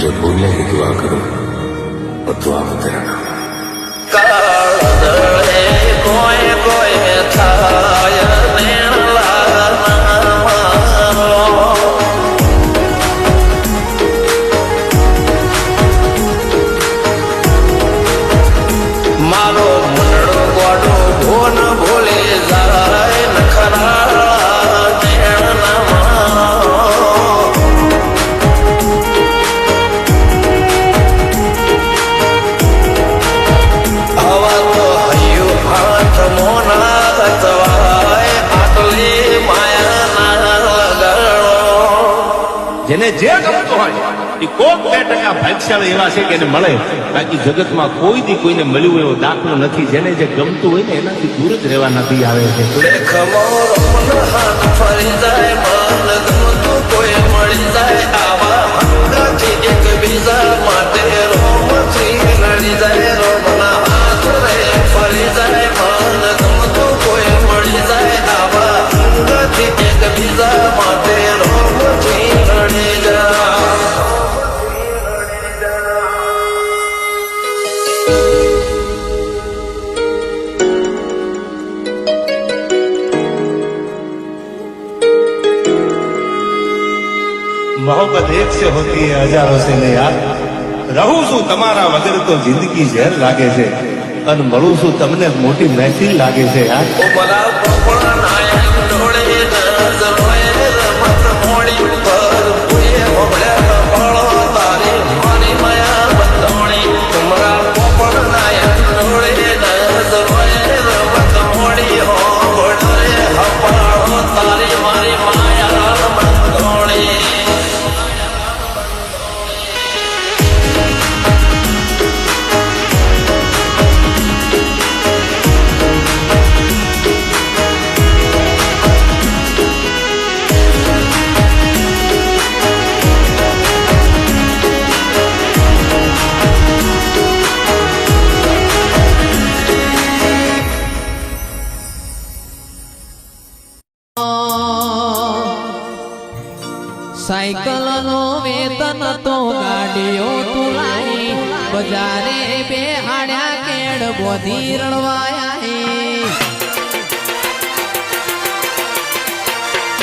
मुझे भूलने की दुआ करो और दुआ में तेरा नाम कोई कोई थाय मारो मनड़ो गोडो भोन भोले जाए नखरा જેને જે ગમતું હોય એ કોક 2% ભાગ્યશાળી એવા છે કે એને મળે, બાકી જગતમાં કોઈ દી કોઈને મળ્યું એવો દાખલો નથી. જેને જે ગમતું હોય ને એનાથી દૂર જ રહેવા નથી આવે છે. ફરી જાય મન ગમતું કોઈ મળી જાય આવા મંગાથી એકબીજા માટે રોમથી લડી જાય રોમના હાથ રે ફરી જાય મન ગમતું કોઈ મળી જાય આવા મંગાથી એકબીજા માટે રોમથી લડી જાય. मोहब्बत एक से होती है हजारों से नहीं यार. रहूं છું તમારા વગર તો જિંદગી ઝેર લાગે છે અને મળું છું તમને મોટી મહેફિલ લાગે છે યાર. સાયકલ નો વેતન તો ગાડીઓ તુલાઈ બજારે બે હાડ્યા કેડ બોધી રણવાયા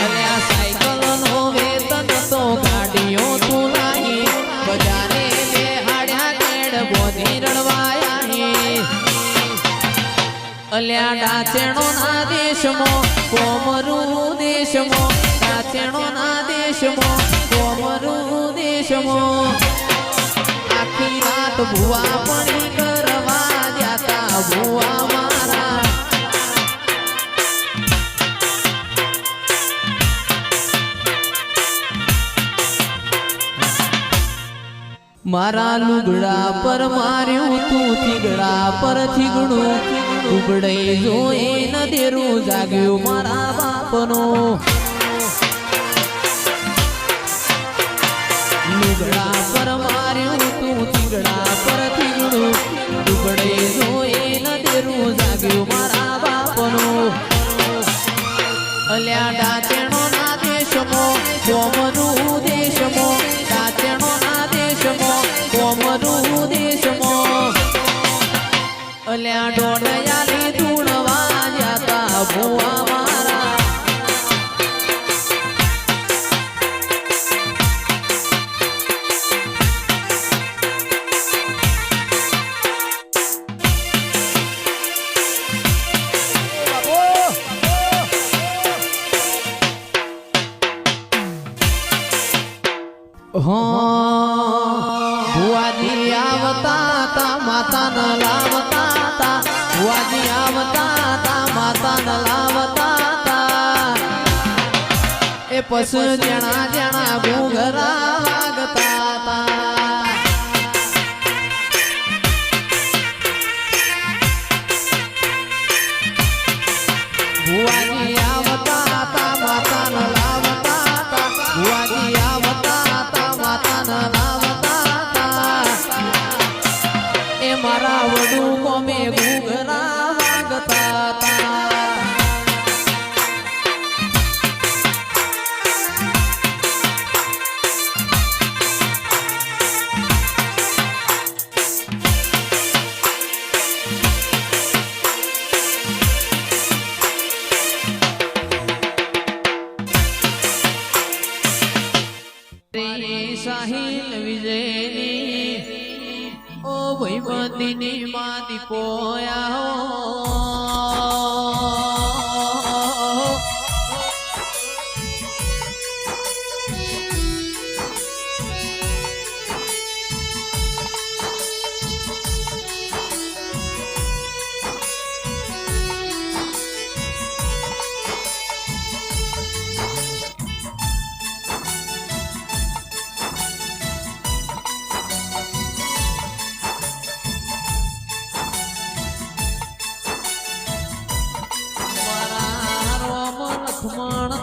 અલ્યા સાયકલ નો વેતન તો ગાડીઓ તુલાઈ બજારે બે હાડ્યા કેડ બોધી રણવાયા અલ્યા ડાચેણો ના દેશમાં કોમરૂ દેશમાં ડાચેણો ના દેશમાં કોમરૂ દેશમાં આખી રાત ભુવા પડી કરવા જાતા ભુવા મારા મારા લુગડા પર માર્યું તું થીગડા પર થીગડું ઉબડાઈ જોઈ ન દેરું જાગ્યું મારા બાપનો લુગડા પર માર્યું તું થીગડા પર થીગડું ઉબડાઈ જોઈ ન દેરું જાગ્યું મારા બાપનો અલ્યા ડાચેણો ના દેશમાં કોમરૂ દેશમાં ડાચેણો ના દેશમાં કોમરૂ દેશમાં અલ્યા ડોડયાલી ધૂણવા જાતા ભુવા મારા ભુવાજી આવતા તા માતા ન લાવતા તા ભુવાજી આવતા તા માતા ન લાવતા તા એ પસ જણા જણા ઘૂઘરા વાગતા તા ભુવાજી આવતા તા માતા ન લાવતા તા ભુવાજી આવતા તા માતા ન લાવતા તા એ મારા વડુ કોમે ઘૂઘરા વાગતા તા વિજયની ઓ ભૈમતીની માતી પોયા મારા રોમ લખમણ